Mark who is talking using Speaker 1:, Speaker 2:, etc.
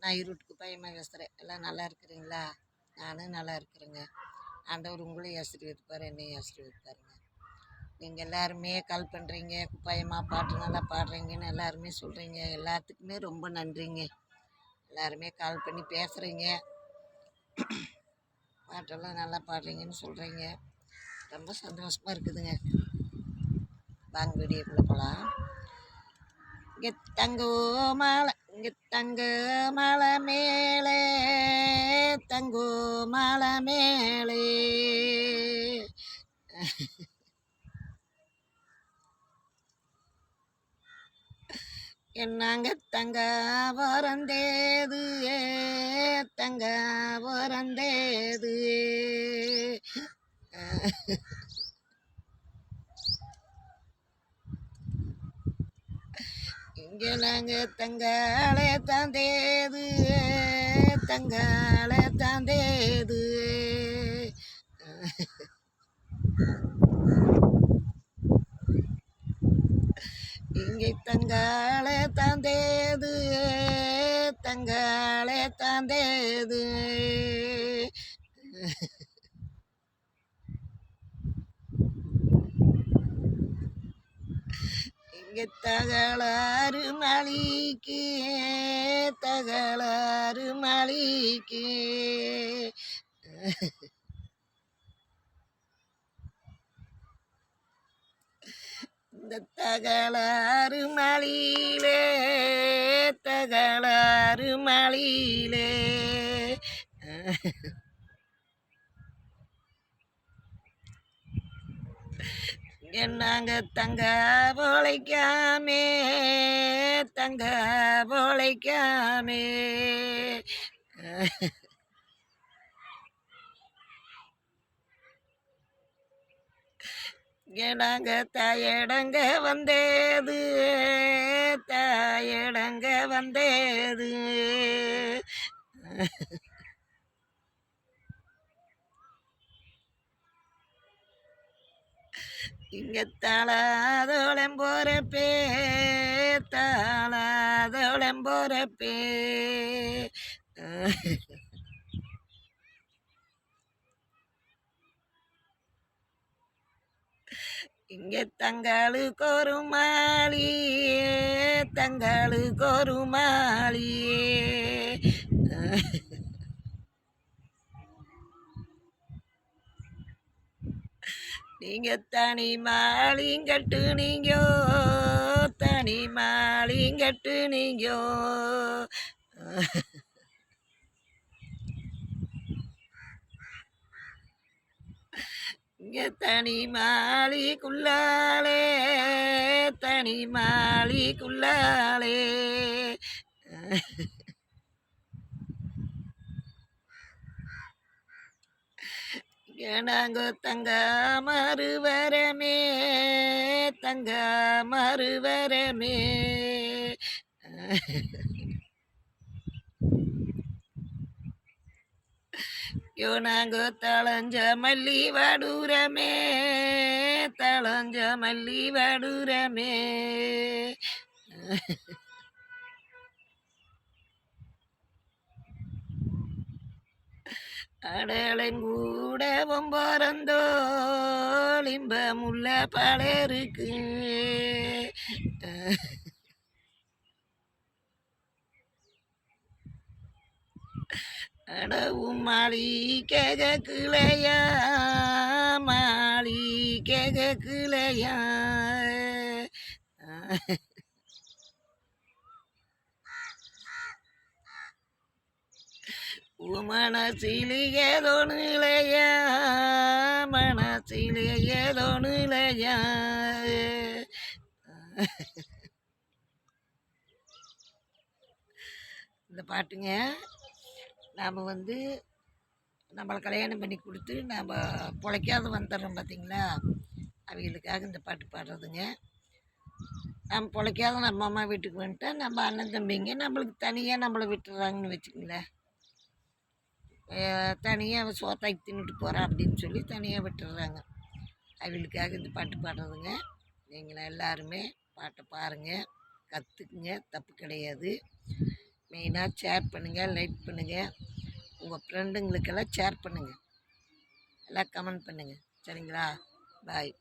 Speaker 1: நான் ஈரோட்டுக்கு பையமா பேசுகிறேன். எல்லாம் நல்லா இருக்கிறீங்களா? நானும் நல்லா இருக்கிறேங்க. ஆண்டவர் உங்களையும் ஆசீர்வதிப்பார், என்னையும் ஆசீர்வதிப்பாருங்க. நீங்கள் எல்லாருமே கால் பண்ணுறீங்க, குப்பாயம்மா பாட்டு நல்லா பாடுறீங்கன்னு எல்லாருமே சொல்கிறீங்க. எல்லாத்துக்குமே ரொம்ப நன்றிங்க. எல்லாருமே கால் பண்ணி பேசுகிறீங்க, பாட்டெல்லாம் நல்லா பாடுறீங்கன்னு சொல்கிறீங்க. ரொம்ப சந்தோஷமாக இருக்குதுங்க. வாங்க வீடியோக்குள்ளே போகலாம். இங்கே தங்கோ மாலை, இங்கே தங்க மலை மேலே, தங்கோ மலை மேலே என்னங்க தங்க பிறந்தேது, தங்க பிறந்தேது. இங்கே நாங்கள் தங்காலே தாந்தேது, தங்காலே தாந்தேது. இங்கே தங்காலே தாந்தேது, தங்காலே தாந்தேது. இங்கே தகளாறு மலிக்கு, தகளாறு மலிக்கு. இந்த தகளாறு மலியிலே, தகளாறு மலியிலே நாங்க தங்க பொழைக்காமே, தங்க பொழைக்காமே. நாங்க தாயடங்க வந்தேது, தாயடங்க வந்தேது. இங்கே தாளாதோளம் போறப்பே, தாளாதோளம் போறப்பே. இங்கே தங்களுக்கு ஒரு மாளி, தங்களுக்கு ஒரு மாளி. நீங்க தனி மாளிங்கட்டு நீங்கோ, தனி மாளிங்கட்டு நீங்கோ. இங்கே தனி மாளிக்குள்ளாலே, தனி மாளிக்குள்ளாலே நாங்க தங்க மறுவரமே, தங்க மறுவரமே. நாங்க தளஞ்ச மல்லி வடுரமே, தளஞ்ச மல்லி வடுரமே. அடலங்கூட பொம்பரந்தோ லிம்ப முல்ல பலருக்கு. அடவும் மாளி கேகக்குலையா, மாளி கேகக்குலையா. மனசிலே ஏதோ நிலையா, மனசிலே ஏதோ நிலையா. இந்த பாட்டுங்க நாம் நம்மளை கல்யாணம் பண்ணி கொடுத்து நம்ம பிழைக்காத வந்துடுறோம் பார்த்தீங்களா, அவங்களுக்காக இந்த பாட்டு பாடுறதுங்க. நம்ம பிழைக்காத நம்ம அம்மா வீட்டுக்கு வந்துட்டா நம்ம அண்ணன் தம்பிங்க நம்மளுக்கு தனியாக நம்மளை விட்டுறாங்கன்னு வச்சுக்கங்களேன். தனியாக சோத்தாக்கி தின்னுட்டு போகிறான் அப்படின்னு சொல்லி தனியாக விட்டுடுறாங்க. அவங்களுக்காக இந்த பாட்டு பாடுறதுங்க. நீங்கள் எல்லாருமே பாட்டை பாருங்கள், கற்றுக்குங்க, தப்பு கிடையாது. மெயினாக ஷேர் பண்ணுங்கள், லைக் பண்ணுங்கள், உங்கள் ஃப்ரெண்டுங்களுக்கெல்லாம் ஷேர் பண்ணுங்கள், எல்லாம் கமெண்ட் பண்ணுங்கள். சரிங்களா? பாய்.